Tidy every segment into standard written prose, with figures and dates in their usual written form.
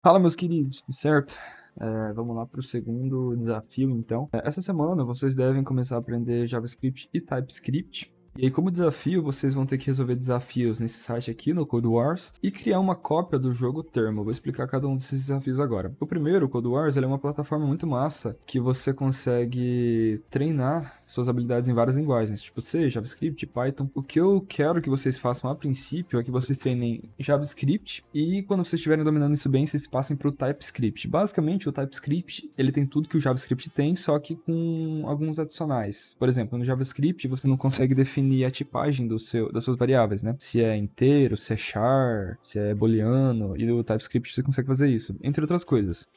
Fala, meus queridos, tudo certo? Vamos lá para o segundo desafio, então. Essa semana vocês devem começar a aprender JavaScript e TypeScript. E aí, como desafio, vocês vão ter que resolver desafios nesse site aqui, no Code Wars, e criar uma cópia do jogo Thermo. Eu vou explicar cada um desses desafios agora. O primeiro, o Code Wars, ele é uma plataforma muito massa, que você consegue treinar suas habilidades em várias linguagens, tipo C, JavaScript, Python. O que eu quero que vocês façam a princípio é que vocês treinem JavaScript, e quando vocês estiverem dominando isso bem, vocês passem para o TypeScript. Basicamente, o TypeScript, ele tem tudo que o JavaScript tem, só que com alguns adicionais. Por exemplo, no JavaScript, você não consegue definir a tipagem das suas variáveis, né? Se é inteiro, se é char, se é booleano, e no TypeScript você consegue fazer isso, entre outras coisas.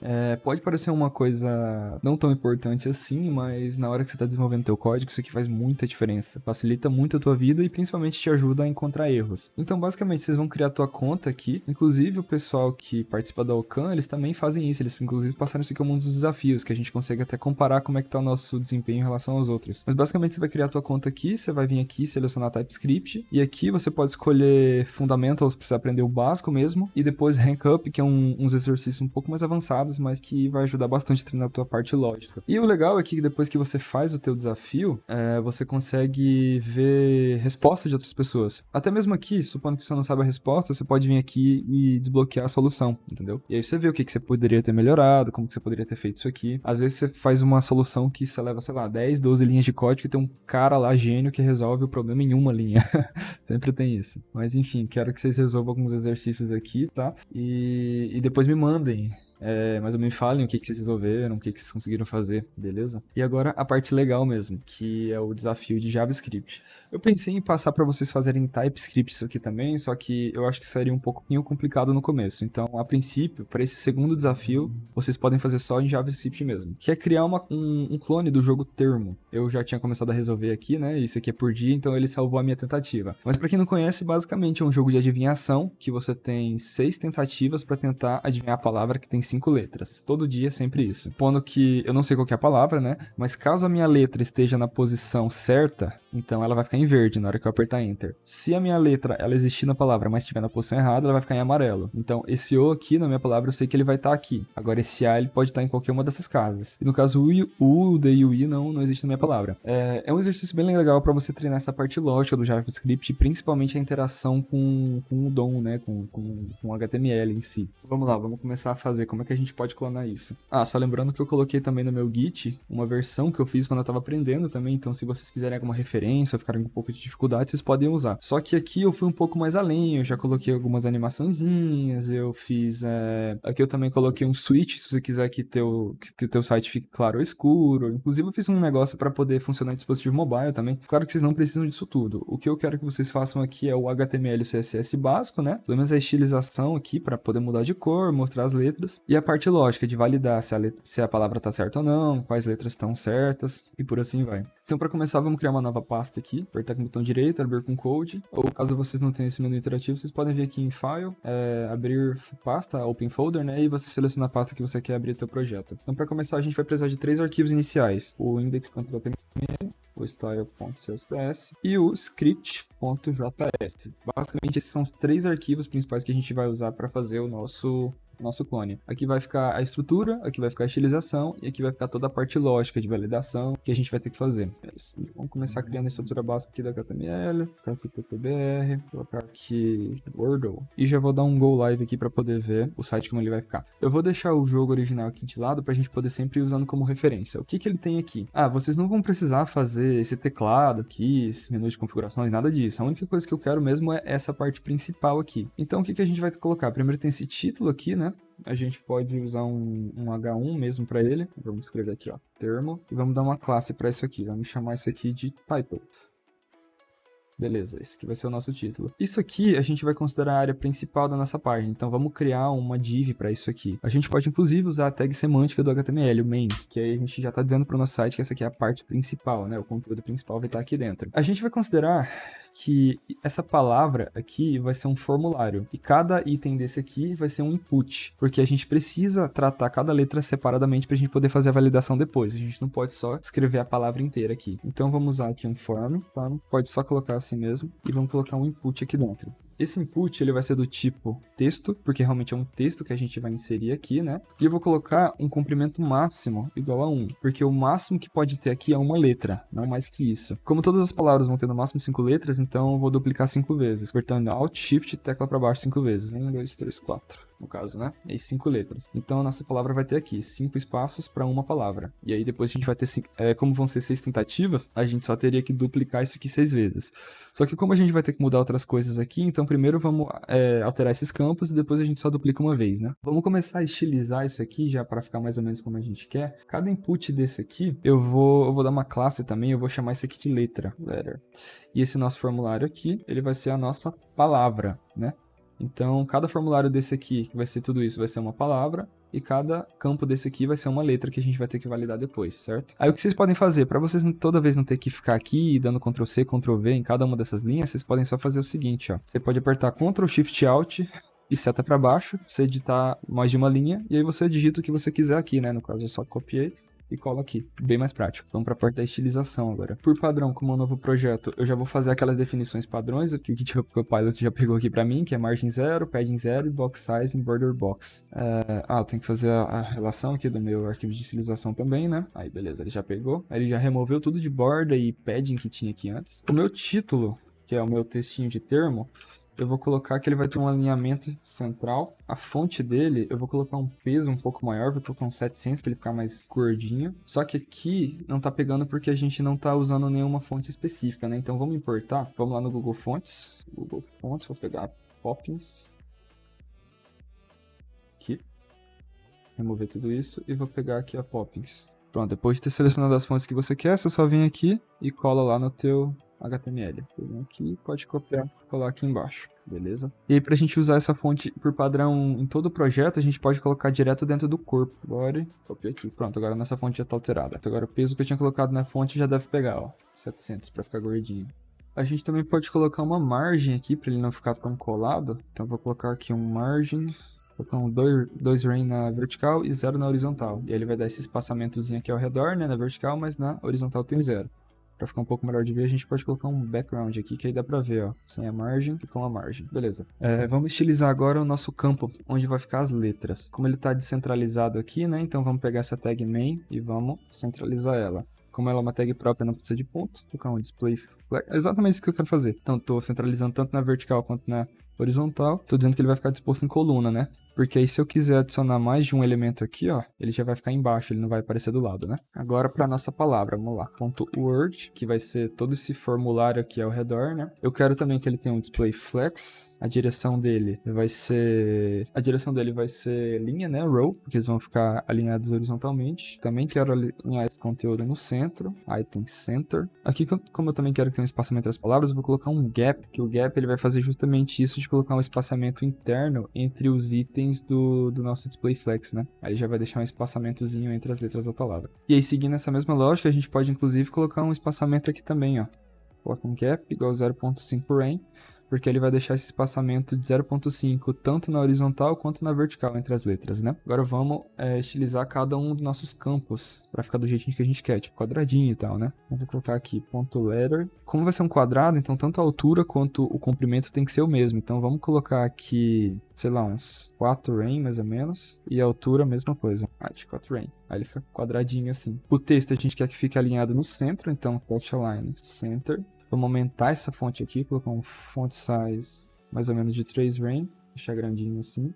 Pode parecer uma coisa não tão importante assim, mas na hora que você está desenvolvendo teu código, isso aqui faz muita diferença. Facilita muito a tua vida e principalmente te ajuda a encontrar erros. Então, basicamente, vocês vão criar a tua conta aqui. Inclusive, o pessoal que participa da Ocan, eles também fazem isso. Eles, inclusive, passaram isso aqui como um dos desafios, que a gente consegue até comparar como é que tá o nosso desempenho em relação aos outros. Mas, basicamente, você vai criar a tua conta aqui, você vai vir aqui, selecionar TypeScript, e aqui você pode escolher Fundamentals para você aprender o básico mesmo, e depois Rank Up, que é uns exercícios um pouco mais avançados, mas que vai ajudar bastante a treinar a tua parte lógica. E o legal é que depois que você faz o teu desafio, você consegue ver respostas de outras pessoas. Até mesmo aqui, supondo que você não sabe a resposta, você pode vir aqui e desbloquear a solução, entendeu? E aí você vê o que você poderia ter melhorado, como que você poderia ter feito isso aqui. Às vezes você faz uma solução que você leva, sei lá, 10, 12 linhas de código e tem um cara lá, gênio, que resolve o problema em uma linha. Sempre tem isso. Mas enfim, quero que vocês resolvam alguns exercícios aqui, tá? E depois me mandem. Mas me falem o que vocês resolveram, o que vocês conseguiram fazer, beleza? E agora a parte legal mesmo, que é o desafio de JavaScript. Eu pensei em passar para vocês fazerem TypeScript isso aqui também, só que eu acho que seria um pouquinho complicado no começo. Então, a princípio, para esse segundo desafio, vocês podem fazer só em JavaScript mesmo, que é criar um clone do jogo Thermo. Eu já tinha começado a resolver aqui, né? Isso aqui é por dia, então ele salvou a minha tentativa. Mas para quem não conhece, basicamente é um jogo de adivinhação, que você tem 6 tentativas para tentar adivinhar a palavra que tem 5 letras. Todo dia é sempre isso. Supondo que eu não sei qual que é a palavra, né? Mas caso a minha letra esteja na posição certa, então ela vai ficar em verde na hora que eu apertar Enter. Se a minha letra, ela existir na palavra, mas estiver na posição errada, ela vai ficar em amarelo. Então, esse O aqui na minha palavra, eu sei que ele vai estar aqui. Agora, esse A, ele pode estar em qualquer uma dessas casas. E no caso, o D e o I não existe na minha palavra. É um exercício bem legal para você treinar essa parte lógica do JavaScript, principalmente a interação com o DOM, né? Com o HTML em si. Vamos lá, vamos começar a fazer. Como é que a gente pode clonar isso? Só lembrando que eu coloquei também no meu Git uma versão que eu fiz quando eu estava aprendendo também, então se vocês quiserem alguma referência ou ficarem com um pouco de dificuldade, vocês podem usar. Só que aqui eu fui um pouco mais além, eu já coloquei algumas animaçõezinhas, eu fiz... Aqui eu também coloquei um switch, se você quiser que o teu site fique claro ou escuro. Inclusive eu fiz um negócio para poder funcionar em dispositivo mobile também. Claro que vocês não precisam disso tudo. O que eu quero que vocês façam aqui é o HTML e o CSS básico, né? Pelo menos a estilização aqui para poder mudar de cor, mostrar as letras. E a parte lógica de validar se a palavra está certa ou não, quais letras estão certas e por assim vai. Então, para começar, vamos criar uma nova pasta aqui, apertar com o botão direito, abrir com Code, ou caso vocês não tenham esse menu interativo, vocês podem vir aqui em File, abrir pasta, Open Folder, né, e você seleciona a pasta que você quer abrir teu projeto. Então, para começar, a gente vai precisar de 3 arquivos iniciais, o index.html, o style.css e o script.js. Basicamente, esses são os 3 arquivos principais que a gente vai usar para fazer o nosso clone. Aqui vai ficar a estrutura, aqui vai ficar a estilização e aqui vai ficar toda a parte lógica de validação que a gente vai ter que fazer. Vamos começar criando a estrutura básica aqui da HTML, colocar aqui PTBR, colocar aqui Wordle e já vou dar um Go Live aqui para poder ver o site como ele vai ficar. Eu vou deixar o jogo original aqui de lado para a gente poder sempre ir usando como referência. O que ele tem aqui? Vocês não vão precisar fazer esse teclado aqui, esse menu de configurações, nada disso. A única coisa que eu quero mesmo é essa parte principal aqui. Então o que a gente vai colocar? Primeiro tem esse título aqui, né? A gente pode usar um H1 mesmo para ele. Vamos escrever aqui, ó, Thermo. E vamos dar uma classe para isso aqui. Vamos chamar isso aqui de Title. Beleza, esse aqui vai ser o nosso título. Isso aqui a gente vai considerar a área principal da nossa página, então vamos criar uma div para isso aqui. A gente pode inclusive usar a tag semântica do HTML, o main, que aí a gente já está dizendo para o nosso site que essa aqui é a parte principal, né? O conteúdo principal vai estar aqui dentro. A gente vai considerar que essa palavra aqui vai ser um formulário, e cada item desse aqui vai ser um input, porque a gente precisa tratar cada letra separadamente para a gente poder fazer a validação depois. A gente não pode só escrever a palavra inteira aqui. Então vamos usar aqui um form, tá? Pode só colocar assim mesmo, e vamos colocar um input aqui dentro. Esse input ele vai ser do tipo texto, porque realmente é um texto que a gente vai inserir aqui, né? E eu vou colocar um comprimento máximo igual a 1, porque o máximo que pode ter aqui é uma letra, não mais que isso. Como todas as palavras vão ter no máximo 5 letras, então eu vou duplicar 5 vezes, apertando Alt, Shift e tecla para baixo 5 vezes. 1, 2, 3, 4. No caso, né? E 5 letras. Então a nossa palavra vai ter aqui 5 espaços para uma palavra. E aí depois a gente vai ter, como vão ser 6 tentativas, a gente só teria que duplicar isso aqui 6 vezes. Só que como a gente vai ter que mudar outras coisas aqui, então primeiro vamos alterar esses campos e depois a gente só duplica uma vez, né? Vamos começar a estilizar isso aqui já para ficar mais ou menos como a gente quer. Cada input desse aqui, eu vou dar uma classe também, eu vou chamar isso aqui de letter. E esse nosso formulário aqui, ele vai ser a nossa palavra, né? Então, cada formulário desse aqui, que vai ser tudo isso, vai ser uma palavra, e cada campo desse aqui vai ser uma letra que a gente vai ter que validar depois, certo? Aí o que vocês podem fazer, para vocês toda vez não ter que ficar aqui dando Ctrl C, Ctrl V em cada uma dessas linhas, vocês podem só fazer o seguinte, ó. Você pode apertar Ctrl Shift Alt e seta para baixo, você editar mais de uma linha, e aí você digita o que você quiser aqui, né? No caso, eu só copiei e colo aqui. Bem mais prático. Vamos para a parte da estilização agora. Por padrão, como é um novo projeto, eu já vou fazer aquelas definições padrões, o que o GitHub Copilot já pegou aqui para mim, que é margem 0, padding 0 e box size e border box. Tem que fazer a relação aqui do meu arquivo de estilização também, né? Aí, beleza, ele já pegou. Aí ele já removeu tudo de borda e padding que tinha aqui antes. O meu título, que é o meu textinho de termo, eu vou colocar que ele vai ter um alinhamento central. A fonte dele, eu vou colocar um peso um pouco maior, vou colocar um 700 para ele ficar mais gordinho. Só que aqui não tá pegando porque a gente não tá usando nenhuma fonte específica, né? Então vamos importar. Vamos lá no Google Fontes. Google Fontes, vou pegar Poppins. Aqui. Remover tudo isso e vou pegar aqui a Poppins. Pronto, depois de ter selecionado as fontes que você quer, você só vem aqui e cola lá no teu HTML. Vem aqui, pode copiar, colar aqui embaixo, beleza? E aí pra gente usar essa fonte por padrão em todo o projeto, a gente pode colocar direto dentro do corpo. Bora, copia aqui. Pronto, agora a nossa fonte já tá alterada. Agora o peso que eu tinha colocado na fonte já deve pegar, ó, 700 pra ficar gordinho. A gente também pode colocar uma margem aqui pra ele não ficar tão colado. Então eu vou colocar aqui um margem. Vou colocar 2 rain na vertical e 0 na horizontal. E aí ele vai dar esse espaçamentozinho aqui ao redor, né, na vertical, mas na horizontal tem 0. Pra ficar um pouco melhor de ver, a gente pode colocar um background aqui, que aí dá pra ver, ó, sem a margem e com a margem. Beleza. Vamos estilizar agora o nosso campo, onde vai ficar as letras. Como ele tá descentralizado aqui, né, então vamos pegar essa tag main e vamos centralizar ela. Como ela é uma tag própria, não precisa de ponto, vou colocar um display flag. É exatamente isso que eu quero fazer. Então, tô centralizando tanto na vertical quanto na horizontal. Tô dizendo que ele vai ficar disposto em coluna, né? Porque aí se eu quiser adicionar mais de um elemento aqui, ó, ele já vai ficar embaixo, ele não vai aparecer do lado, né? Agora para nossa palavra, vamos lá. .word, que vai ser todo esse formulário aqui ao redor, né? Eu quero também que ele tenha um display flex. A direção dele vai ser linha, né? Row, porque eles vão ficar alinhados horizontalmente. Também quero alinhar esse conteúdo no centro. Item center. Aqui, como eu também quero que tenha um espaçamento das palavras, eu vou colocar um gap, que o gap ele vai fazer justamente isso de colocar um espaçamento interno entre os itens do nosso display flex, né? Aí já vai deixar um espaçamentozinho entre as letras da palavra. E aí, seguindo essa mesma lógica, a gente pode inclusive colocar um espaçamento aqui também, ó. Coloca um gap igual a 0.5 rain, porque ele vai deixar esse espaçamento de 0.5 tanto na horizontal quanto na vertical entre as letras, né? Agora vamos estilizar cada um dos nossos campos para ficar do jeitinho que a gente quer, tipo quadradinho e tal, né? Eu vou colocar aqui .letter. Como vai ser um quadrado, então tanto a altura quanto o comprimento tem que ser o mesmo. Então vamos colocar aqui, sei lá, uns 4 rain mais ou menos, e a altura a mesma coisa, de 4 rain. Aí ele fica quadradinho assim. O texto a gente quer que fique alinhado no centro, então text align center. Vamos aumentar essa fonte aqui, colocar um font size mais ou menos de 3 rain, deixar grandinho assim.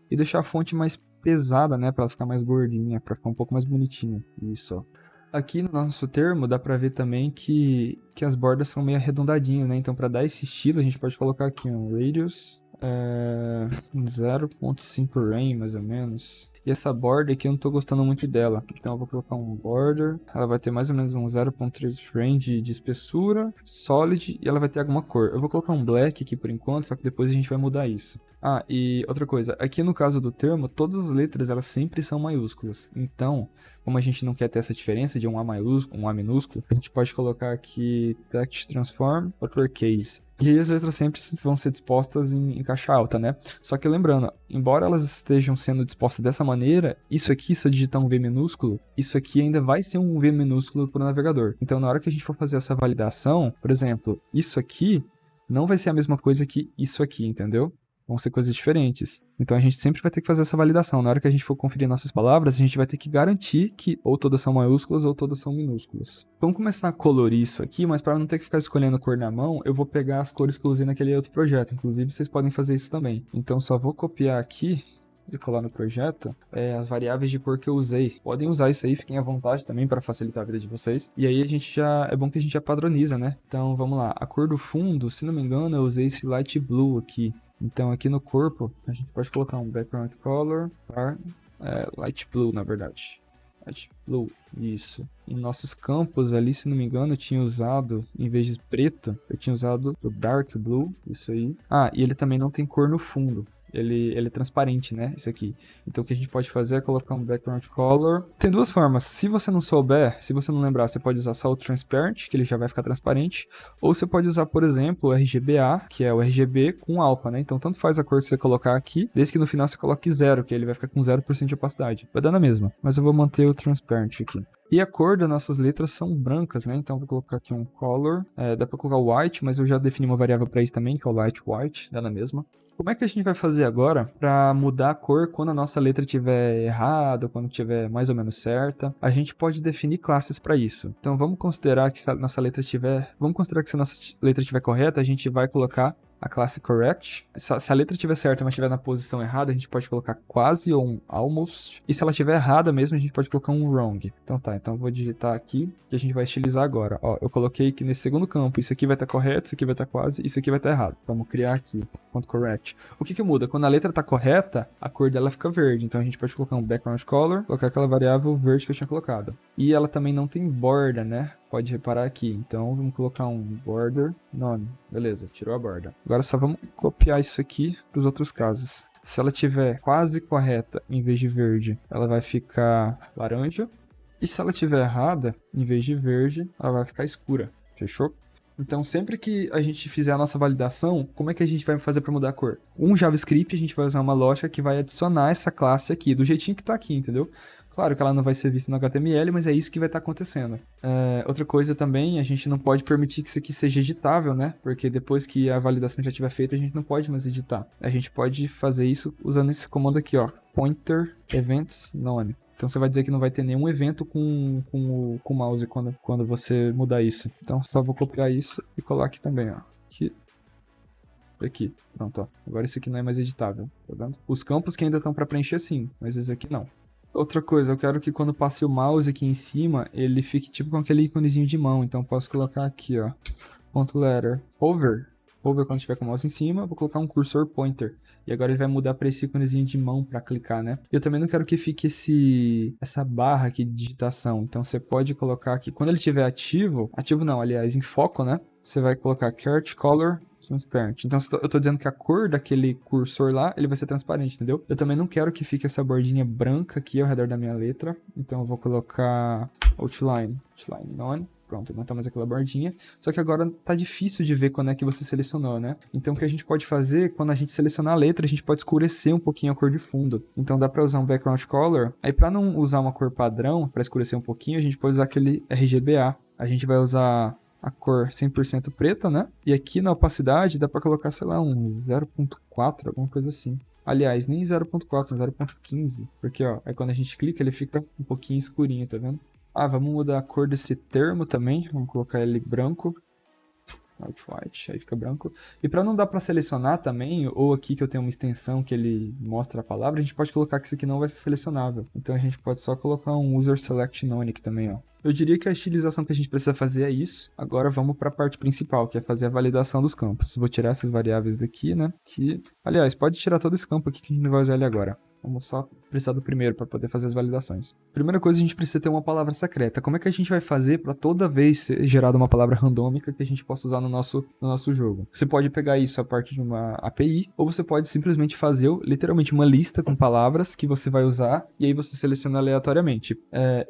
E deixar a fonte mais pesada, né, para ela ficar mais gordinha, para ficar um pouco mais bonitinha. Isso, ó. Aqui no nosso termo dá para ver também que as bordas são meio arredondadinhas, né? Então para dar esse estilo a gente pode colocar aqui um radius 0.5 rain mais ou menos. E essa borda aqui eu não tô gostando muito dela. Então eu vou colocar um border. Ela vai ter mais ou menos um 0.3 range de espessura, solid, e ela vai ter alguma cor. Eu vou colocar um black aqui por enquanto, só que depois a gente vai mudar isso. E outra coisa, aqui no caso do termo, todas as letras elas sempre são maiúsculas. Então, como a gente não quer ter essa diferença de um A maiúsculo, um A minúsculo, a gente pode colocar aqui text transform uppercase. E aí as letras sempre vão ser dispostas em caixa alta, né? Só que lembrando, embora elas estejam sendo dispostas dessa maneira, isso aqui, se eu digitar um V minúsculo, isso aqui ainda vai ser um V minúsculo para o navegador. Então na hora que a gente for fazer essa validação, por exemplo, isso aqui não vai ser a mesma coisa que isso aqui, entendeu? Vão ser coisas diferentes. Então a gente sempre vai ter que fazer essa validação. Na hora que a gente for conferir nossas palavras, a gente vai ter que garantir que ou todas são maiúsculas ou todas são minúsculas. Vamos começar a colorir isso aqui, mas para não ter que ficar escolhendo cor na mão, eu vou pegar as cores que eu usei naquele outro projeto. Inclusive, vocês podem fazer isso também. Então só vou copiar aqui e colar no projeto as variáveis de cor que eu usei. Podem usar isso aí, fiquem à vontade também para facilitar a vida de vocês. E aí é bom que a gente já padroniza, né? Então vamos lá, a cor do fundo, se não me engano, eu usei esse light blue aqui. Então aqui no corpo, a gente pode colocar um background color, light blue na verdade. Light blue, isso. Em nossos campos ali, se não me engano, eu tinha usado, em vez de preto, eu tinha usado o dark blue, isso aí. Ah, e ele também não tem cor no fundo. Ele é transparente, né? Isso aqui. Então o que a gente pode fazer é colocar um background color. Tem duas formas. Se você não souber, se você não lembrar, você pode usar só o transparent, que ele já vai ficar transparente. Ou você pode usar, por exemplo, o RGBA, que é o RGB com alfa, né? Então tanto faz a cor que você colocar aqui, desde que no final você coloque 0, que ele vai ficar com 0% de opacidade. Vai dar na mesma, mas eu vou manter o transparent aqui. E a cor das nossas letras são brancas, né? Então vou colocar aqui um color. Dá pra colocar o white, mas eu já defini uma variável para isso também, que é o light white, dá na mesma. Como é que a gente vai fazer agora para mudar a cor quando a nossa letra estiver errada, quando estiver mais ou menos certa? A gente pode definir classes para isso. Então vamos considerar que se a nossa letra estiver correta, a gente vai colocar a classe correct. Se a letra estiver certa, mas estiver na posição errada, a gente pode colocar quase ou um almost. E se ela estiver errada mesmo, a gente pode colocar um wrong. Então tá, então eu vou digitar aqui, que a gente vai estilizar agora. Ó, eu coloquei que nesse segundo campo, isso aqui vai estar correto, isso aqui vai estar quase, isso aqui vai estar errado. Vamos criar aqui, ponto correct. O que muda? Quando a letra está correta, a cor dela fica verde. Então a gente pode colocar um background color, colocar aquela variável verde que eu tinha colocado. E ela também não tem borda, né? Pode reparar aqui. Então vamos colocar um border none. Beleza, tirou a borda. Agora só vamos copiar isso aqui para os outros casos. Se ela tiver quase correta, em vez de verde, ela vai ficar laranja. E se ela tiver errada, em vez de verde, ela vai ficar escura. Fechou? Então, sempre que a gente fizer a nossa validação, como é que a gente vai fazer para mudar a cor? Um JavaScript, a gente vai usar uma lógica que vai adicionar essa classe aqui, do jeitinho que está aqui, entendeu? Claro que ela não vai ser vista no HTML, mas é isso que vai estar acontecendo. Outra coisa também, a gente não pode permitir que isso aqui seja editável, né? Porque depois que a validação já estiver feita, a gente não pode mais editar. A gente pode fazer isso usando esse comando aqui, ó, pointer events none. Então você vai dizer que não vai ter nenhum evento com o mouse quando você mudar isso. Então só vou copiar isso e colar aqui também, ó. Aqui. Pronto, ó. Agora esse aqui não é mais editável, tá vendo? Os campos que ainda estão para preencher sim, mas esse aqui não. Outra coisa, eu quero que quando passe o mouse aqui em cima, ele fique tipo com aquele íconezinho de mão. Então posso colocar aqui, ó, ponto letter, hover quando estiver com o mouse em cima, vou colocar um cursor pointer. E agora ele vai mudar para esse íconezinho de mão para clicar, né? Eu também não quero que fique essa barra aqui de digitação. Então você pode colocar aqui, quando ele estiver ativo não, aliás, em foco, né? Você vai colocar Chart Color Transparent. Então eu estou dizendo que a cor daquele cursor lá, ele vai ser transparente, entendeu? Eu também não quero que fique essa bordinha branca aqui ao redor da minha letra. Então eu vou colocar Outline None. Pronto, não tá mais aquela bordinha. Só que agora tá difícil de ver quando é que você selecionou, né? Então o que a gente pode fazer, quando a gente selecionar a letra, a gente pode escurecer um pouquinho a cor de fundo. Então dá pra usar um background color. Aí pra não usar uma cor padrão, pra escurecer um pouquinho, a gente pode usar aquele RGBA. A gente vai usar a cor 100% preta, né? E aqui na opacidade dá pra colocar, sei lá, um 0.4, alguma coisa assim. Aliás, nem 0.4, um 0.15. Porque, ó, aí quando a gente clica, ele fica um pouquinho escurinho, tá vendo? Vamos mudar a cor desse termo também. Vamos colocar ele branco. White, aí fica branco. E para não dar para selecionar também, ou aqui que eu tenho uma extensão que ele mostra a palavra, a gente pode colocar que isso aqui não vai ser selecionável. Então a gente pode só colocar um user select none aqui também, ó. Eu diria que a estilização que a gente precisa fazer é isso. Agora vamos para a parte principal, que é fazer a validação dos campos. Vou tirar essas variáveis daqui, né? Aliás, pode tirar todo esse campo aqui que a gente não vai usar ele agora. Vamos só precisar do primeiro para poder fazer as validações. Primeira coisa, a gente precisa ter uma palavra secreta. Como é que a gente vai fazer para toda vez ser gerada uma palavra randômica que a gente possa usar no nosso jogo? Você pode pegar isso a partir de uma API, ou você pode simplesmente fazer literalmente uma lista com palavras que você vai usar, e aí você seleciona aleatoriamente.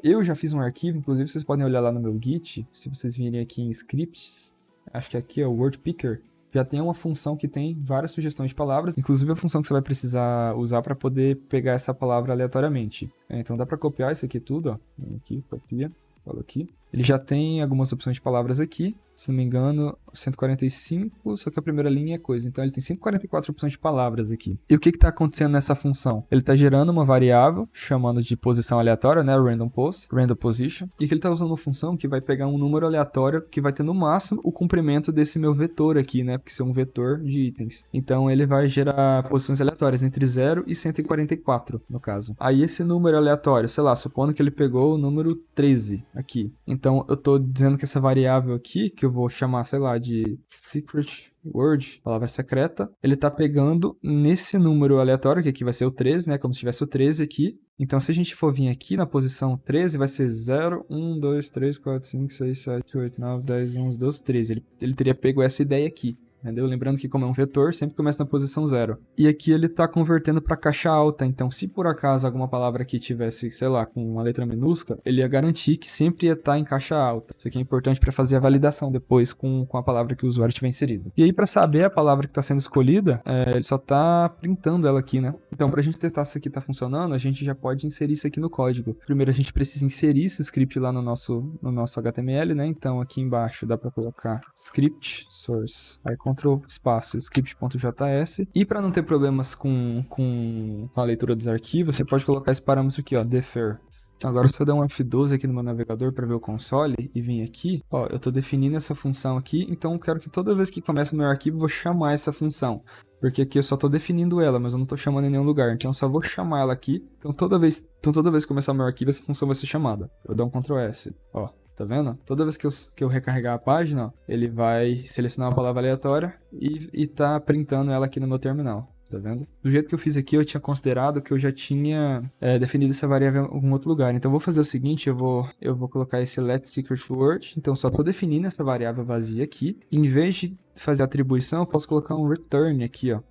Eu já fiz um arquivo, inclusive vocês podem olhar lá no meu Git, se vocês virem aqui em scripts, acho que aqui é o Word Picker. Já tem uma função que tem várias sugestões de palavras, inclusive a função que você vai precisar usar para poder pegar essa palavra aleatoriamente. Então dá para copiar isso aqui tudo, ó. Vem aqui, copia, cola aqui. Ele já tem algumas opções de palavras aqui, se não me engano, 145, só que a primeira linha é coisa. Então ele tem 144 opções de palavras aqui. E o que está acontecendo nessa função? Ele está gerando uma variável, chamando de posição aleatória, né? Random position. E que ele está usando uma função que vai pegar um número aleatório que vai ter no máximo o comprimento desse meu vetor aqui, né? Porque isso é um vetor de itens. Então ele vai gerar posições aleatórias entre 0 e 144, no caso. Aí esse número aleatório, sei lá, supondo que ele pegou o número 13 aqui. Então eu estou dizendo que essa variável aqui, que eu vou chamar, sei lá, de secret word, palavra secreta, ele tá pegando nesse número aleatório, que aqui vai ser o 13, né, como se tivesse o 13 aqui. Então, se a gente for vir aqui na posição 13, vai ser 0, 1, 2, 3, 4, 5, 6, 7, 8, 9, 10, 11, 12, 13. Ele teria pego essa ideia aqui. Entendeu? Lembrando que como é um vetor, sempre começa na posição 0. E aqui ele está convertendo para caixa alta. Então, se por acaso alguma palavra aqui tivesse, sei lá, com uma letra minúscula, ele ia garantir que sempre ia estar em caixa alta. Isso aqui é importante para fazer a validação depois com a palavra que o usuário tiver inserido. E aí, para saber a palavra que está sendo escolhida, ele só está printando ela aqui, né? Então, para a gente testar se isso aqui está funcionando, a gente já pode inserir isso aqui no código. Primeiro, a gente precisa inserir esse script lá no nosso HTML, né? Então, aqui embaixo dá para colocar script source. Aí, Ctrl espaço script.js, e para não ter problemas com a leitura dos arquivos, você pode colocar esse parâmetro aqui, ó, defer. Agora, se eu der um F12 aqui no meu navegador para ver o console e vir aqui, ó, eu estou definindo essa função aqui, então eu quero que toda vez que começa o meu arquivo, eu vou chamar essa função. Porque aqui eu só estou definindo ela, mas eu não estou chamando em nenhum lugar, então eu só vou chamar ela aqui. Então toda vez que começar o meu arquivo, essa função vai ser chamada. Eu dou um Ctrl S, ó. Tá vendo? Toda vez que eu recarregar a página, ó, ele vai selecionar uma palavra aleatória e tá printando ela aqui no meu terminal. Tá vendo? Do jeito que eu fiz aqui, eu tinha considerado que eu já tinha definido essa variável em algum outro lugar. Então eu vou fazer o seguinte, eu vou colocar esse let secret word. Então eu só estou definindo essa variável vazia aqui. Em vez de fazer atribuição, eu posso colocar um return aqui, ó.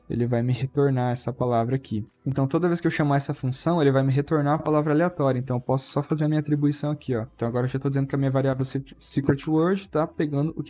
Ele vai me retornar essa palavra aqui. Então, toda vez que eu chamar essa função, ele vai me retornar a palavra aleatória. Então, eu posso só fazer a minha atribuição aqui, ó. Então, agora eu já estou dizendo que a minha variável secret word está pegando o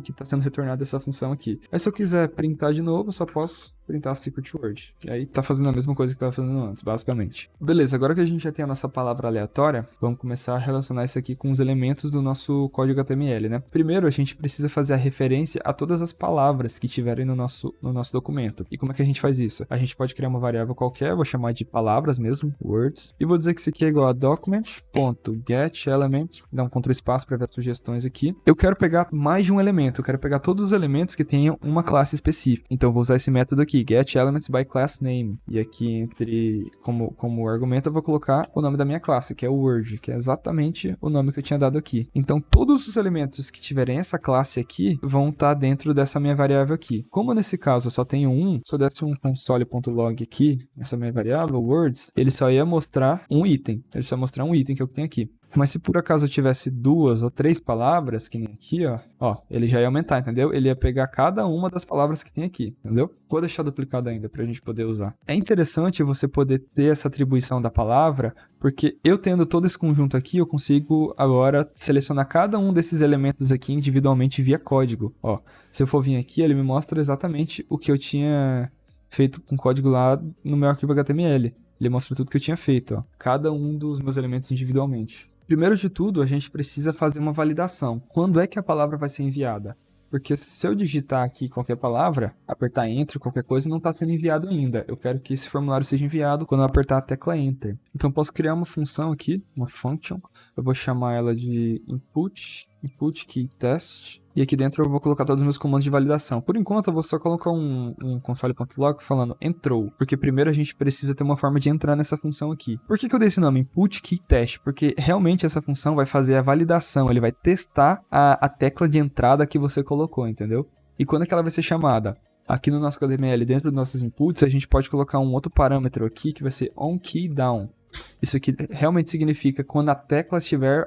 que está sendo retornado dessa função aqui. Aí, se eu quiser printar de novo, eu só posso printar secret word. E aí, tá fazendo a mesma coisa que estava fazendo antes, basicamente. Beleza, agora que a gente já tem a nossa palavra aleatória, vamos começar a relacionar isso aqui com os elementos do nosso código HTML, né? Primeiro, a gente precisa fazer a referência a todas as palavras que tiverem no nosso documento. E como é que a gente faz isso? A gente pode criar uma variável qualquer, vou chamar de palavras mesmo, words, e vou dizer que isso aqui é igual a document.getElement, dá um Ctrl espaço para ver as sugestões aqui. Eu quero pegar mais de um elemento, eu quero pegar todos os elementos que tenham uma classe específica. Então eu vou usar esse método aqui, getElements by class name. E aqui como argumento eu vou colocar o nome da minha classe, que é o word, que é exatamente o nome que eu tinha dado aqui. Então todos os elementos que tiverem essa classe aqui vão estar dentro dessa minha variável aqui. Como nesse caso eu só tenho um, se eu desse um console.log aqui, essa minha variável, words, ele só ia mostrar um item. Ele só ia mostrar um item, que é o que tem aqui. Mas se por acaso eu tivesse 2 ou 3 palavras, que nem aqui, ó, ele já ia aumentar, entendeu? Ele ia pegar cada uma das palavras que tem aqui, entendeu? Vou deixar duplicado ainda pra gente poder usar. É interessante você poder ter essa atribuição da palavra, porque eu tendo todo esse conjunto aqui, eu consigo agora selecionar cada um desses elementos aqui individualmente via código. Ó, se eu for vir aqui, ele me mostra exatamente o que eu tinha feito com código lá no meu arquivo HTML. Ele mostra tudo que eu tinha feito, ó, cada um dos meus elementos individualmente. Primeiro de tudo, a gente precisa fazer uma validação. Quando é que a palavra vai ser enviada? Porque se eu digitar aqui qualquer palavra, apertar Enter, qualquer coisa, não está sendo enviado ainda. Eu quero que esse formulário seja enviado quando eu apertar a tecla Enter. Então eu posso criar uma função aqui, uma function. Eu vou chamar ela de input key test. E aqui dentro eu vou colocar todos os meus comandos de validação. Por enquanto eu vou só colocar um console.log falando entrou. Porque primeiro a gente precisa ter uma forma de entrar nessa função aqui. Por que eu dei esse nome? Input key test. Porque realmente essa função vai fazer a validação. Ele vai testar a tecla de entrada que você colocou, entendeu? E quando é que ela vai ser chamada? Aqui no nosso HTML, dentro dos nossos inputs, a gente pode colocar um outro parâmetro aqui que vai ser onKeyDown. Isso aqui realmente significa quando a tecla estiver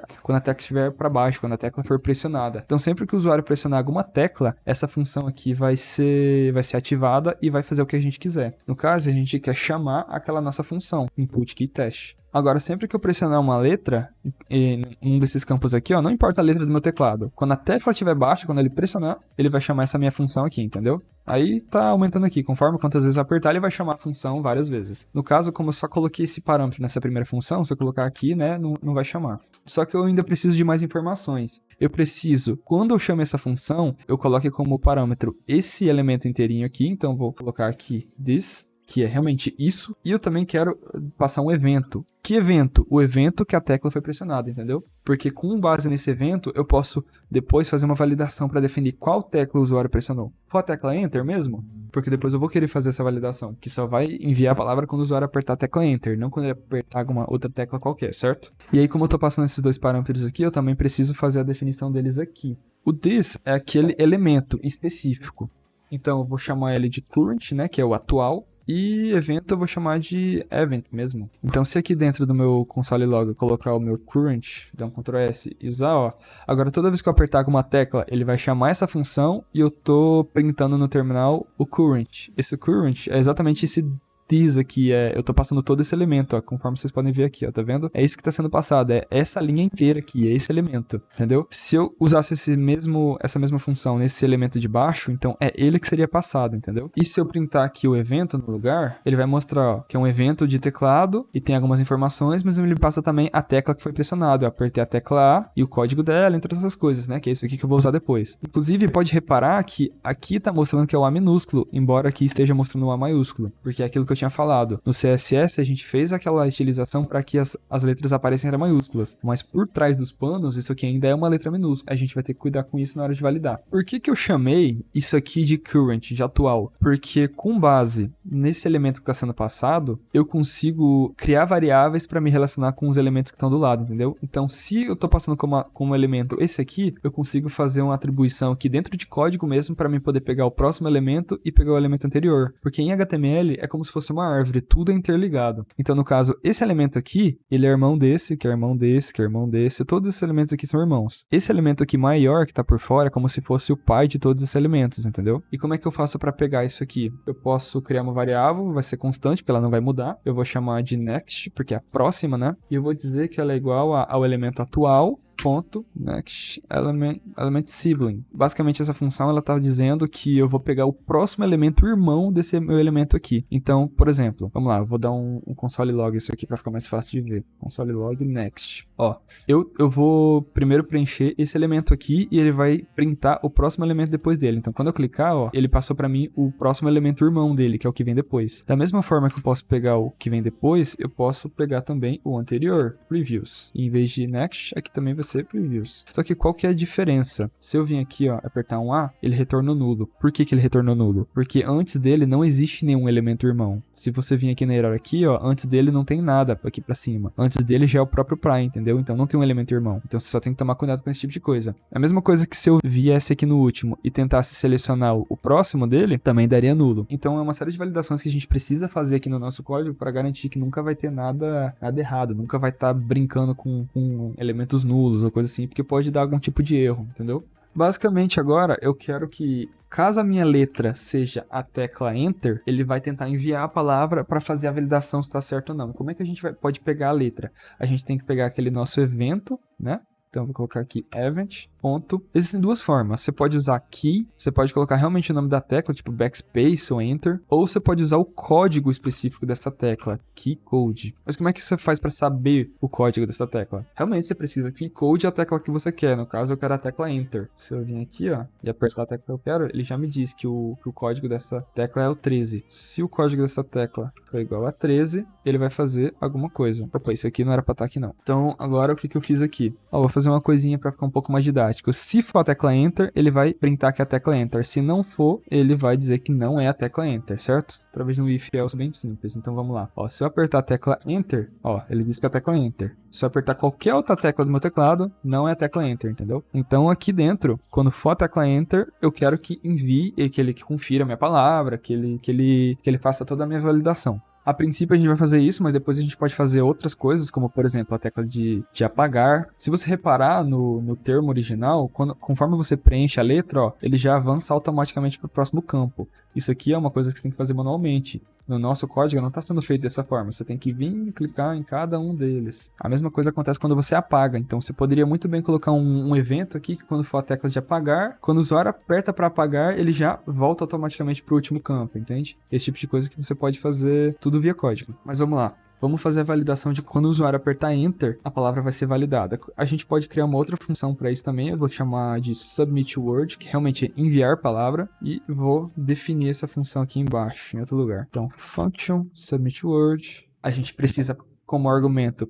para baixo, quando a tecla for pressionada. Então, sempre que o usuário pressionar alguma tecla, essa função aqui vai ser ativada e vai fazer o que a gente quiser. No caso, a gente quer chamar aquela nossa função, input key test. Agora, sempre que eu pressionar uma letra, em um desses campos aqui, ó, não importa a letra do meu teclado. Quando a tecla estiver baixa, quando ele pressionar, ele vai chamar essa minha função aqui, entendeu? Aí tá aumentando aqui, conforme quantas vezes eu apertar, ele vai chamar a função várias vezes. No caso, como eu só coloquei esse parâmetro nessa primeira função, se eu colocar aqui, né, não vai chamar. Só que eu ainda preciso de mais informações. Eu preciso, quando eu chamo essa função, eu coloque como parâmetro esse elemento inteirinho aqui, então eu vou colocar aqui this, que é realmente isso, e eu também quero passar um evento. Que evento? O evento que a tecla foi pressionada, entendeu? Porque com base nesse evento, eu posso depois fazer uma validação para definir qual tecla o usuário pressionou. Foi a tecla Enter mesmo? Porque depois eu vou querer fazer essa validação, que só vai enviar a palavra quando o usuário apertar a tecla Enter, não quando ele apertar alguma outra tecla qualquer, certo? E aí, como eu estou passando esses dois parâmetros aqui, eu também preciso fazer a definição deles aqui. O this é aquele elemento específico. Então, eu vou chamar ele de current, né, que é o atual. E evento eu vou chamar de event mesmo. Então, se aqui dentro do meu console log eu colocar o meu current, dar um Ctrl S e usar, ó. Agora, toda vez que eu apertar alguma tecla, ele vai chamar essa função e eu tô printando no terminal o current. Esse current é exatamente esse this aqui, eu tô passando todo esse elemento, ó, conforme vocês podem ver aqui, ó, tá vendo? É isso que tá sendo passado, é essa linha inteira aqui, é esse elemento, entendeu? Se eu usasse essa mesma função nesse elemento de baixo, então é ele que seria passado, entendeu? E se eu printar aqui o evento no lugar, ele vai mostrar, ó, que é um evento de teclado e tem algumas informações, mas ele passa também a tecla que foi pressionada. Eu apertei a tecla A e o código dela, entre outras coisas, né? Que é isso aqui que eu vou usar depois. Inclusive, pode reparar que aqui tá mostrando que é o A minúsculo, embora aqui esteja mostrando o A maiúsculo, porque é aquilo que eu tinha falado. No CSS, a gente fez aquela estilização para que as letras aparecem em maiúsculas, mas por trás dos panos, isso aqui ainda é uma letra minúscula. A gente vai ter que cuidar com isso na hora de validar. Por que que eu chamei isso aqui de current, de atual? Porque com base nesse elemento que está sendo passado, eu consigo criar variáveis para me relacionar com os elementos que estão do lado, entendeu? Então, se eu estou passando como elemento esse aqui, eu consigo fazer uma atribuição aqui dentro de código mesmo para mim poder pegar o próximo elemento e pegar o elemento anterior. Porque em HTML é como se fosse uma árvore, tudo é interligado. Então, no caso, esse elemento aqui, ele é irmão desse, que é irmão desse, que é irmão desse, todos esses elementos aqui são irmãos. Esse elemento aqui maior, que está por fora, é como se fosse o pai de todos esses elementos, entendeu? E como é que eu faço para pegar isso aqui? Eu posso criar uma variável, vai ser constante, porque ela não vai mudar. Eu vou chamar de next, porque é a próxima, né? E eu vou dizer que ela é igual ao elemento atual, ponto, next element sibling. Basicamente essa função ela está dizendo que eu vou pegar o próximo elemento irmão desse meu elemento aqui. Então, por exemplo, vamos lá, eu vou dar um console log isso aqui para ficar mais fácil de ver. Console log next. Ó, eu vou primeiro preencher esse elemento aqui e ele vai printar o próximo elemento depois dele. Então, quando eu clicar, ó, ele passou para mim o próximo elemento irmão dele, que é o que vem depois. Da mesma forma que eu posso pegar o que vem depois, eu posso pegar também o anterior, previews. E em vez de next, aqui também vai ser previews. Só que qual que é a diferença? Se eu vim aqui, ó, apertar um A, ele retornou nulo. Por que que ele retornou nulo? Porque antes dele não existe nenhum elemento irmão. Se você vir aqui na error aqui, ó, antes dele não tem nada aqui pra cima. Antes dele já é o próprio prime, entendeu? Então não tem um elemento irmão. Então você só tem que tomar cuidado com esse tipo de coisa. A mesma coisa que se eu viesse aqui no último e tentasse selecionar o próximo dele, também daria nulo. Então é uma série de validações que a gente precisa fazer aqui no nosso código para garantir que nunca vai ter nada errado. Nunca vai estar brincando com elementos nulos ou coisa assim, porque pode dar algum tipo de erro, entendeu? Basicamente agora eu quero que, caso a minha letra seja a tecla Enter, ele vai tentar enviar a palavra para fazer a validação se está certo ou não. Como é que a gente pode pegar a letra? A gente tem que pegar aquele nosso evento, né? Então, eu vou colocar aqui event. Ponto. Existem duas formas. Você pode usar key, você pode colocar realmente o nome da tecla, tipo backspace ou enter, ou você pode usar o código específico dessa tecla, key code. Mas como é que você faz para saber o código dessa tecla? Realmente você precisa key code é a tecla que você quer. No caso, eu quero a tecla enter. Se eu vir aqui, ó, e apertar a tecla que eu quero, ele já me diz que o código dessa tecla é o 13. Se o código dessa tecla for igual a 13, ele vai fazer alguma coisa. Opa, isso aqui não era para estar aqui não. Então, agora o que eu fiz aqui? Ó, vou fazer uma coisinha para ficar um pouco mais didático. Se for a tecla Enter, ele vai printar que é a tecla Enter. Se não for, ele vai dizer que não é a tecla Enter, certo? Através de um if else bem simples. Então vamos lá. Ó, se eu apertar a tecla Enter, ó, ele diz que é a tecla Enter. Se eu apertar qualquer outra tecla do meu teclado, não é a tecla Enter, entendeu? Então aqui dentro, quando for a tecla Enter, eu quero que envie, que ele confira a minha palavra, que ele faça toda a minha validação. A princípio a gente vai fazer isso, mas depois a gente pode fazer outras coisas, como por exemplo a tecla de apagar. Se você reparar no termo original, conforme você preenche a letra, ó, ele já avança automaticamente para o próximo campo. Isso aqui é uma coisa que você tem que fazer manualmente. no nosso código não está sendo feito dessa forma. Você tem que vir e clicar em cada um deles. A mesma coisa acontece quando você apaga. Então você poderia muito bem colocar um evento aqui que quando for a tecla de apagar, quando o usuário aperta para apagar, ele já volta automaticamente para o último campo, entende? Esse tipo de coisa que você pode fazer tudo via código. Mas vamos lá. Vamos fazer a validação de quando o usuário apertar Enter, a palavra vai ser validada. A gente pode criar uma outra função para isso também, eu vou chamar de Submit Word, que realmente é enviar palavra, e vou definir essa função aqui embaixo, em outro lugar. Então, function Submit Word, a gente precisa, como argumento,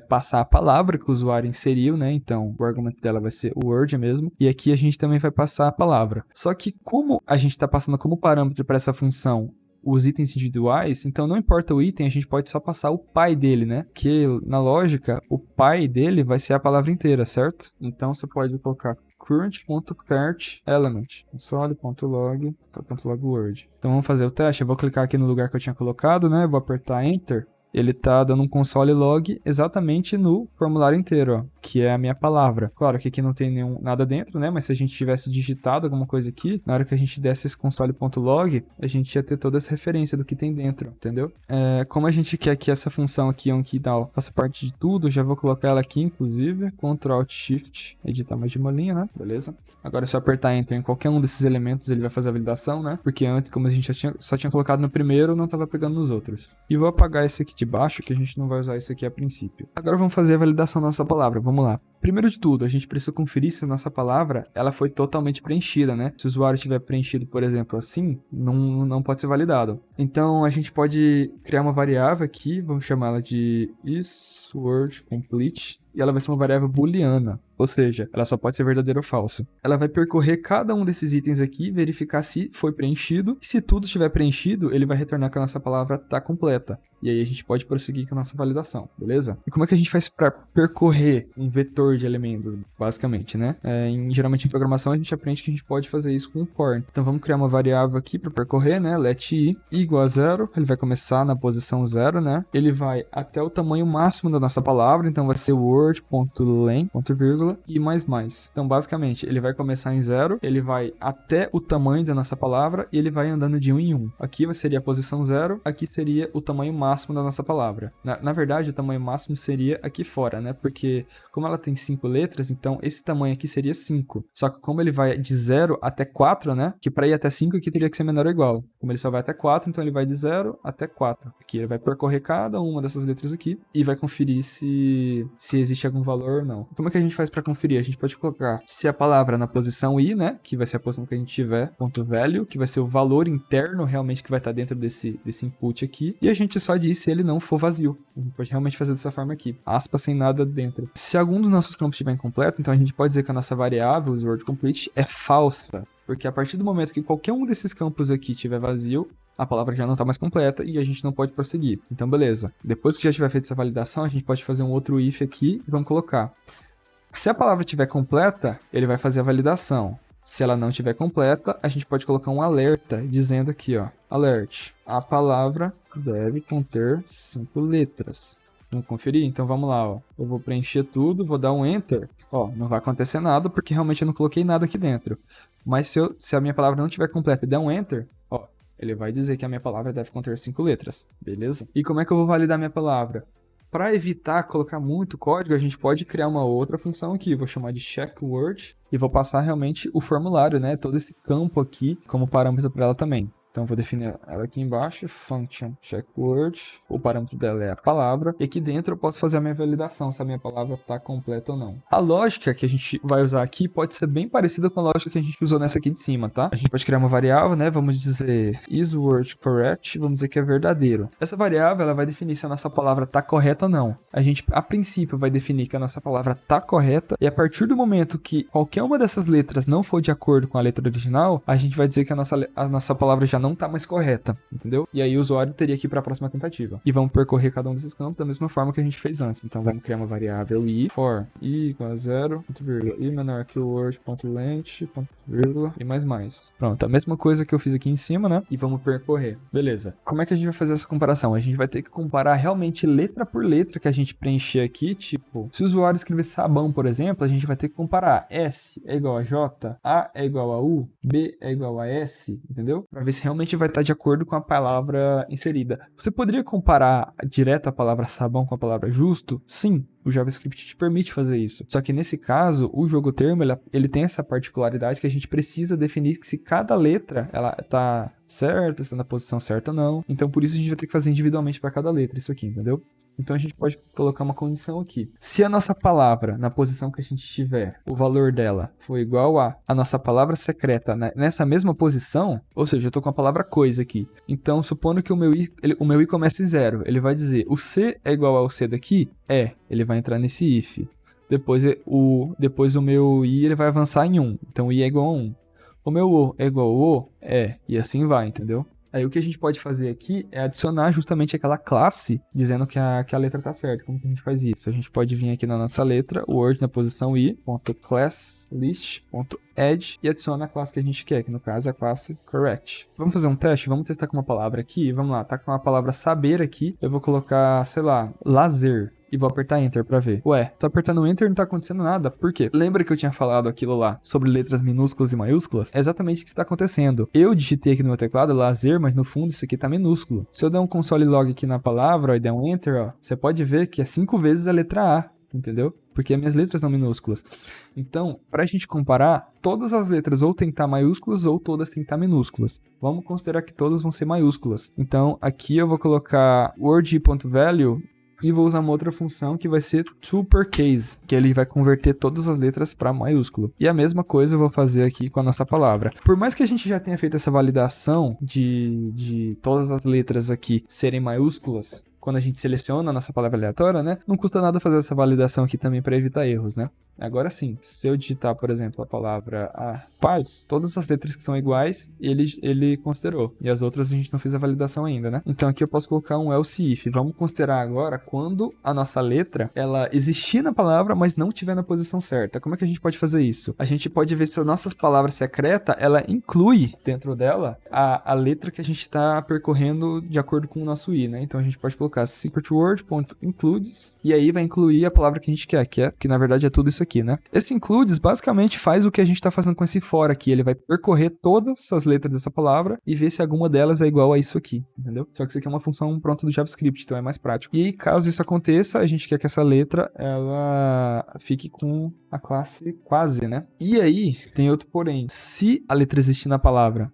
passar a palavra que o usuário inseriu, né? Então, o argumento dela vai ser Word mesmo. E aqui a gente também vai passar a palavra. Só que como a gente está passando como parâmetro para essa função os itens individuais, então não importa o item, a gente pode só passar o pai dele, né? Que na lógica, o pai dele vai ser a palavra inteira, certo? Então você pode colocar current.part element, console.log, .log_word. Então vamos fazer o teste, eu vou clicar aqui no lugar que eu tinha colocado, né? Vou apertar Enter. Ele tá dando um console log exatamente no formulário inteiro, ó, que é a minha palavra. Claro que aqui não tem nada dentro, né? Mas se a gente tivesse digitado alguma coisa aqui, na hora que a gente desse esse console.log, a gente ia ter toda essa referência do que tem dentro, entendeu? Como a gente quer que essa função aqui, OnKeyDAO, faça parte de tudo, já vou colocar ela aqui, inclusive, Ctrl Alt Shift, editar mais de uma linha, né? Beleza? Agora se eu apertar Enter em qualquer um desses elementos, ele vai fazer a validação, né? Porque antes, como a gente só tinha colocado no primeiro, não estava pegando nos outros. E vou apagar esse aqui de baixo, que a gente não vai usar isso aqui a princípio. Agora vamos fazer a validação da nossa palavra, vamos lá. Primeiro de tudo, a gente precisa conferir se a nossa palavra ela foi totalmente preenchida, né? Se o usuário tiver preenchido, por exemplo, assim, não pode ser validado. Então a gente pode criar uma variável aqui, vamos chamá-la de isWordComplete, e ela vai ser uma variável booleana, ou seja, ela só pode ser verdadeiro ou falso. Ela vai percorrer cada um desses itens aqui, verificar se foi preenchido, e se tudo estiver preenchido, ele vai retornar que a nossa palavra está completa. E aí a gente pode prosseguir com a nossa validação, beleza? E como é que a gente faz para percorrer um vetor de elementos, basicamente, né? Geralmente em programação a gente aprende que a gente pode fazer isso com um for. Então vamos criar uma variável aqui para percorrer, né? Let i igual a 0, ele vai começar na posição 0, né? Ele vai até o tamanho máximo da nossa palavra, então vai ser word.len, ponto vírgula, e mais. Então basicamente ele vai começar em 0, ele vai até o tamanho da nossa palavra e ele vai andando de 1 em 1. Aqui seria a posição 0, aqui seria o tamanho máximo da nossa palavra. Na verdade, o tamanho máximo seria aqui fora, né? Porque como ela tem 5 letras, então esse tamanho aqui seria 5. Só que como ele vai de 0 até 4, né? Que para ir até 5 aqui teria que ser menor ou igual. Como ele só vai até 4, então ele vai de 0 até 4. Aqui ele vai percorrer cada uma dessas letras aqui e vai conferir se existe algum valor ou não. Como é que a gente faz para conferir? A gente pode colocar se a palavra na posição i, né? Que vai ser a posição que a gente tiver, ponto value, que vai ser o valor interno realmente que vai estar dentro desse input aqui. E a gente só diz se ele não for vazio. A gente pode realmente fazer dessa forma aqui. Aspas sem nada dentro. Se algum dos nossos campos estiver incompleto, então a gente pode dizer que a nossa variável, isWordComplete, é falsa. Porque a partir do momento que qualquer um desses campos aqui estiver vazio, a palavra já não está mais completa e a gente não pode prosseguir. Então, beleza. Depois que já tiver feito essa validação, a gente pode fazer um outro if aqui e vamos colocar. Se a palavra estiver completa, ele vai fazer a validação. Se ela não estiver completa, a gente pode colocar um alerta dizendo aqui, ó. Alert. A palavra deve conter 5 letras. Vamos conferir? Então vamos lá, ó. Eu vou preencher tudo, vou dar um Enter. Ó, não vai acontecer nada porque realmente eu não coloquei nada aqui dentro. Mas se a minha palavra não estiver completa e der um Enter, ó, ele vai dizer que a minha palavra deve conter 5 letras. Beleza? E como é que eu vou validar minha palavra? Para evitar colocar muito código, a gente pode criar uma outra função aqui. Vou chamar de checkWord e vou passar realmente o formulário, né? Todo esse campo aqui como parâmetro para ela também. Então, vou definir ela aqui embaixo, function checkWord, o parâmetro dela é a palavra, e aqui dentro eu posso fazer a minha validação, se a minha palavra está completa ou não. A lógica que a gente vai usar aqui pode ser bem parecida com a lógica que a gente usou nessa aqui de cima, tá? A gente pode criar uma variável, né? Vamos dizer isWordCorrect, vamos dizer que é verdadeiro. Essa variável, ela vai definir se a nossa palavra está correta ou não. A gente, a princípio, vai definir que a nossa palavra está correta, e a partir do momento que qualquer uma dessas letras não for de acordo com a letra original, a gente vai dizer que a nossa palavra já não tá mais correta, entendeu? E aí o usuário teria que ir para a próxima tentativa. E vamos percorrer cada um desses campos da mesma forma que a gente fez antes. Então vamos criar uma variável i for i igual a 0, ponto vírgula, i menor que o word.length, ponto vírgula, e mais. Pronto, a mesma coisa que eu fiz aqui em cima, né? E vamos percorrer. Beleza. Como é que a gente vai fazer essa comparação? A gente vai ter que comparar realmente letra por letra que a gente preencher aqui, tipo, se o usuário escrever sabão, por exemplo, a gente vai ter que comparar S é igual a J, A é igual a U, B é igual a S, entendeu? Para ver se realmente vai estar de acordo com a palavra inserida. Você poderia comparar direto a palavra sabão com a palavra justo? Sim, o JavaScript te permite fazer isso. Só que nesse caso, o jogo termo, ele tem essa particularidade que a gente precisa definir se cada letra ela tá certa, se tá na posição certa ou não. Então, por isso a gente vai ter que fazer individualmente para cada letra isso aqui, entendeu? Então a gente pode colocar uma condição aqui. Se a nossa palavra, na posição que a gente tiver, o valor dela for igual a nossa palavra secreta nessa mesma posição, ou seja, eu estou com a palavra coisa aqui. Então, supondo que o meu i comece em 0, ele vai dizer, o C é igual ao C daqui? Ele vai entrar nesse if. Depois o meu i ele vai avançar em 1, então o i é igual a 1. O meu o é igual ao o? E assim vai, entendeu? Aí o que a gente pode fazer aqui é adicionar justamente aquela classe dizendo que a letra tá certa. Como que a gente faz isso? A gente pode vir aqui na nossa letra, word na posição i.classList.add e adiciona a classe que a gente quer, que no caso é a classe correct. Vamos fazer um teste? Vamos testar com uma palavra aqui? Vamos lá, tá com a palavra saber aqui. Eu vou colocar, sei lá, lazer. E vou apertar Enter pra ver. Tô apertando Enter e não tá acontecendo nada. Por quê? Lembra que eu tinha falado aquilo lá sobre letras minúsculas e maiúsculas? É exatamente o que está acontecendo. Eu digitei aqui no meu teclado lazer, mas no fundo isso aqui tá minúsculo. Se eu der um console log aqui na palavra e der um Enter, ó, você pode ver que é 5 vezes a letra A, entendeu? Porque as minhas letras são minúsculas. Então, pra gente comparar, todas as letras ou tem que estar maiúsculas ou todas tem que estar minúsculas. Vamos considerar que todas vão ser maiúsculas. Então, aqui eu vou colocar word.value e vou usar uma outra função que vai ser toUpperCase, que ele vai converter todas as letras para maiúsculo. E a mesma coisa eu vou fazer aqui com a nossa palavra. Por mais que a gente já tenha feito essa validação de todas as letras aqui serem maiúsculas, quando a gente seleciona a nossa palavra aleatória, né? Não custa nada fazer essa validação aqui também para evitar erros, né? Agora sim, se eu digitar, por exemplo, a palavra paz, todas as letras que são iguais, ele considerou. E as outras a gente não fez a validação ainda, né? Então aqui eu posso colocar um else if. Vamos considerar agora quando a nossa letra, ela existir na palavra, mas não estiver na posição certa. Como é que a gente pode fazer isso? A gente pode ver se a nossa palavra secreta, ela inclui dentro dela a letra que a gente está percorrendo de acordo com o nosso i, né? Então a gente pode colocar secretword.includes e aí vai incluir a palavra que a gente quer, que na verdade é tudo isso aqui, né? Esse includes basicamente faz o que a gente está fazendo com esse for aqui. Ele vai percorrer todas as letras dessa palavra e ver se alguma delas é igual a isso aqui, entendeu? Só que isso aqui é uma função pronta do JavaScript, então é mais prático. E aí, caso isso aconteça, a gente quer que essa letra ela fique com a classe quase, né? E aí, tem outro porém. Se a letra existir na palavra,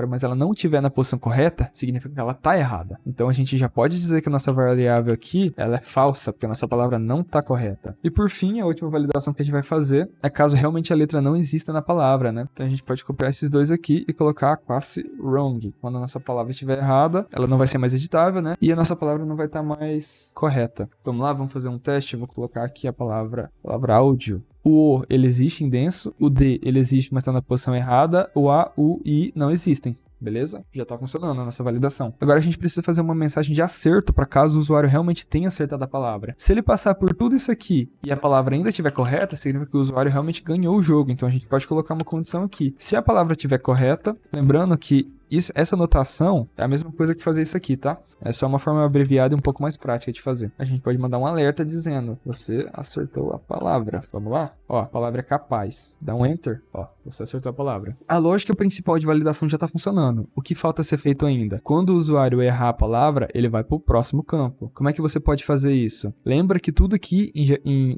mas ela não estiver na posição correta, significa que ela tá errada. Então a gente já pode dizer que a nossa variável aqui, ela é falsa, porque a nossa palavra não tá correta. E por fim, a última validação que a gente vai fazer é caso realmente a letra não exista na palavra, né? Então a gente pode copiar esses dois aqui e colocar a classe wrong. Quando a nossa palavra estiver errada, ela não vai ser mais editável, né? E a nossa palavra não vai estar mais correta. Vamos lá, vamos fazer um teste. Eu vou colocar aqui a palavra áudio. O O, ele existe em denso. O D, ele existe, mas está na posição errada. O A, U, I não existem. Beleza? Já está funcionando a nossa validação. Agora a gente precisa fazer uma mensagem de acerto para caso o usuário realmente tenha acertado a palavra. Se ele passar por tudo isso aqui e a palavra ainda estiver correta, significa que o usuário realmente ganhou o jogo. Então a gente pode colocar uma condição aqui. Se a palavra estiver correta, lembrando que essa notação é a mesma coisa que fazer isso aqui, tá? É só uma forma abreviada e um pouco mais prática de fazer. A gente pode mandar um alerta dizendo, você acertou a palavra. Vamos lá? Ó, a palavra é capaz. Dá um enter, ó, você acertou a palavra. A lógica principal de validação já está funcionando. O que falta ser feito ainda? Quando o usuário errar a palavra, ele vai para o próximo campo. Como é que você pode fazer isso? Lembra que tudo aqui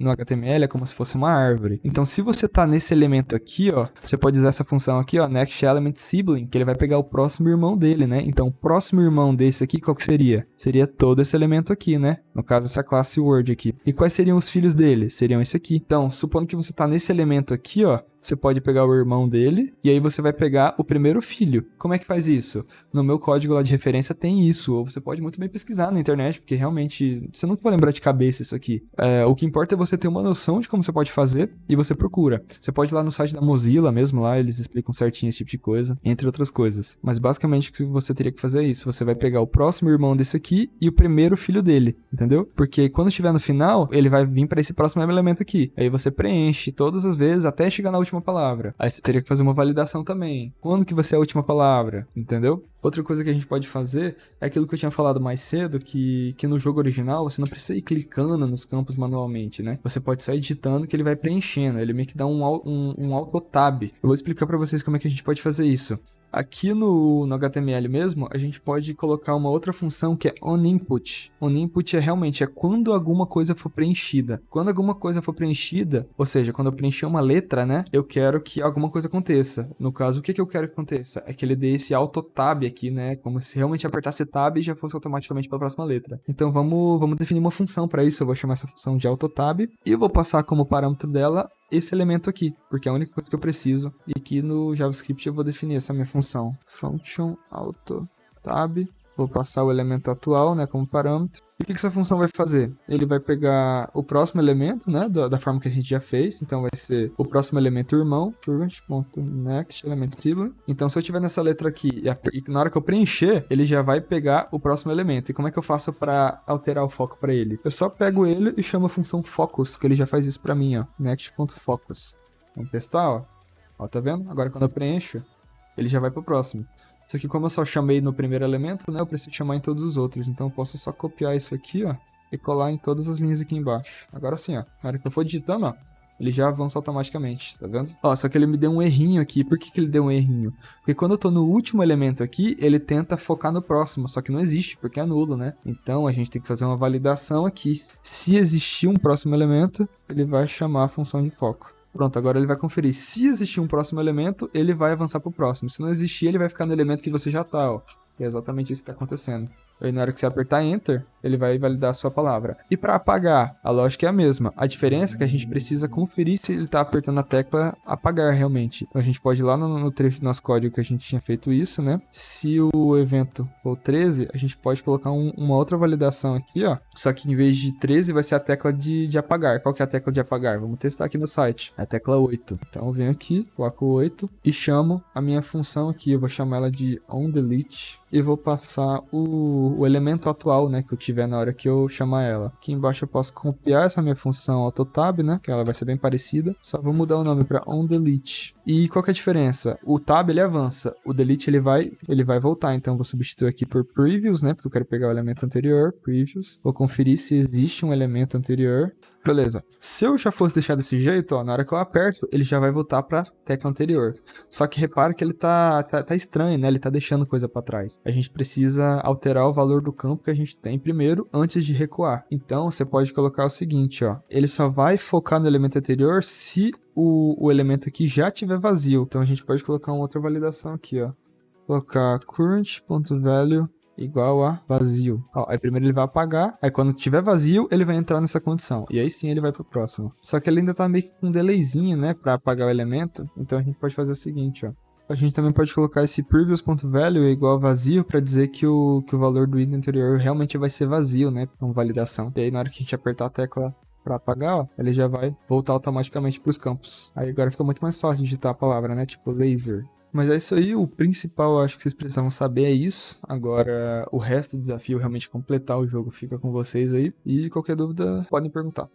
no HTML é como se fosse uma árvore. Então, se você está nesse elemento aqui, ó, você pode usar essa função aqui, ó, next element sibling, que ele vai pegar o próximo irmão dele, né? Então, o próximo irmão desse aqui, qual que seria? Seria todo esse elemento aqui, né? No caso, essa classe word aqui. E quais seriam os filhos dele? Seriam esse aqui. Então, supondo que você está nesse elemento aqui, ó, você pode pegar o irmão dele e aí você vai pegar o primeiro filho. Como é que faz isso? No meu código lá de referência tem isso, ou você pode muito bem pesquisar na internet, porque realmente você nunca vai lembrar de cabeça isso aqui. O que importa é você ter uma noção de como você pode fazer e você procura. Você pode ir lá no site da Mozilla mesmo, lá eles explicam certinho esse tipo de coisa, entre outras coisas. Mas basicamente o que você teria que fazer é isso. Você vai pegar o próximo irmão desse aqui e o primeiro filho dele, entendeu? Porque quando estiver no final, ele vai vir para esse próximo elemento aqui. Aí você preenche todas as vezes até chegar na última palavra. Aí você teria que fazer uma validação também. Quando que vai ser a última palavra? Entendeu? Outra coisa que a gente pode fazer é aquilo que eu tinha falado mais cedo, que no jogo original você não precisa ir clicando nos campos manualmente, né? Você pode só ir digitando que ele vai preenchendo. Ele meio que dá um auto-tab. Eu vou explicar pra vocês como é que a gente pode fazer isso. Aqui no HTML mesmo, a gente pode colocar uma outra função que é onInput. OnInput realmente quando alguma coisa for preenchida. Quando alguma coisa for preenchida, ou seja, quando eu preencher uma letra, né, eu quero que alguma coisa aconteça. No caso, o que eu quero que aconteça? É que ele dê esse auto tab aqui, né, como se realmente apertasse tab e já fosse automaticamente para a próxima letra. Então vamos definir uma função para isso. Eu vou chamar essa função de auto tab e eu vou passar como parâmetro dela esse elemento aqui, porque é a única coisa que eu preciso. E aqui no JavaScript eu vou definir essa minha função, function auto tab. Vou passar o elemento atual, né, como parâmetro. E o que essa função vai fazer? Ele vai pegar o próximo elemento, né, da forma que a gente já fez. Então vai ser o próximo elemento irmão, next element sibling. Então se eu tiver nessa letra aqui e na hora que eu preencher, ele já vai pegar o próximo elemento. E como é que eu faço para alterar o foco para ele? Eu só pego ele e chamo a função focus, que ele já faz isso para mim, ó, next.focus. Vamos testar, ó. Ó, tá vendo? Agora quando eu preencho, ele já vai pro próximo. Isso aqui, como eu só chamei no primeiro elemento, né, eu preciso chamar em todos os outros. Então eu posso só copiar isso aqui, ó, e colar em todas as linhas aqui embaixo. Agora sim, ó, na hora que eu for digitando, ó, ele já avança automaticamente, tá vendo? Ó, só que ele me deu um errinho aqui. Por que ele deu um errinho? Porque quando eu tô no último elemento aqui, ele tenta focar no próximo, só que não existe, porque é nulo, né? Então a gente tem que fazer uma validação aqui. Se existir um próximo elemento, ele vai chamar a função de foco. Pronto, agora ele vai conferir. Se existir um próximo elemento, ele vai avançar para o próximo. Se não existir, ele vai ficar no elemento que você já está, ó. É exatamente isso que está acontecendo. Aí na hora que você apertar Enter, ele vai validar a sua palavra. E para apagar, a lógica é a mesma. A diferença é que a gente precisa conferir se ele está apertando a tecla apagar realmente. Então a gente pode ir lá no trecho do nosso código que a gente tinha feito isso, né? Se o evento for 13, a gente pode colocar uma outra validação aqui, ó. Só que em vez de 13 vai ser a tecla de apagar. Qual que é a tecla de apagar? Vamos testar aqui no site. É a tecla 8. Então eu venho aqui, coloco o 8 e chamo a minha função aqui. Eu vou chamar ela de onDelete e vou passar o elemento atual, né, que eu tiver na hora que eu chamar ela. Aqui embaixo eu posso copiar essa minha função AutoTab, né, que ela vai ser bem parecida. Só vou mudar o nome para onDelete. E qual que é a diferença? O tab ele avança, o delete ele vai voltar. Então eu vou substituir aqui por previous, né, porque eu quero pegar o elemento anterior, previous. Vou conferir se existe um elemento anterior. Beleza. Se eu já fosse deixar desse jeito, ó, na hora que eu aperto, ele já vai voltar para a tecla anterior. Só que repara que ele tá estranho, né? Ele tá deixando coisa para trás. A gente precisa alterar o valor do campo que a gente tem primeiro, antes de recuar. Então, você pode colocar o seguinte, ó. Ele só vai focar no elemento anterior se o elemento aqui já tiver vazio. Então, a gente pode colocar uma outra validação aqui, ó. Colocar current.value igual a vazio. Ó, aí primeiro ele vai apagar, aí quando tiver vazio, ele vai entrar nessa condição. E aí sim ele vai pro próximo. Só que ele ainda tá meio que com um delayzinho, né, pra apagar o elemento. Então a gente pode fazer o seguinte, ó. A gente também pode colocar esse previous.value igual a vazio para dizer que o valor do item anterior realmente vai ser vazio, né, com validação. E aí na hora que a gente apertar a tecla para apagar, ó, ele já vai voltar automaticamente para os campos. Aí agora fica muito mais fácil de digitar a palavra, né, tipo laser. Mas é isso aí, o principal eu acho que vocês precisavam saber é isso. Agora o resto do desafio, realmente completar o jogo, fica com vocês aí. E qualquer dúvida, podem perguntar.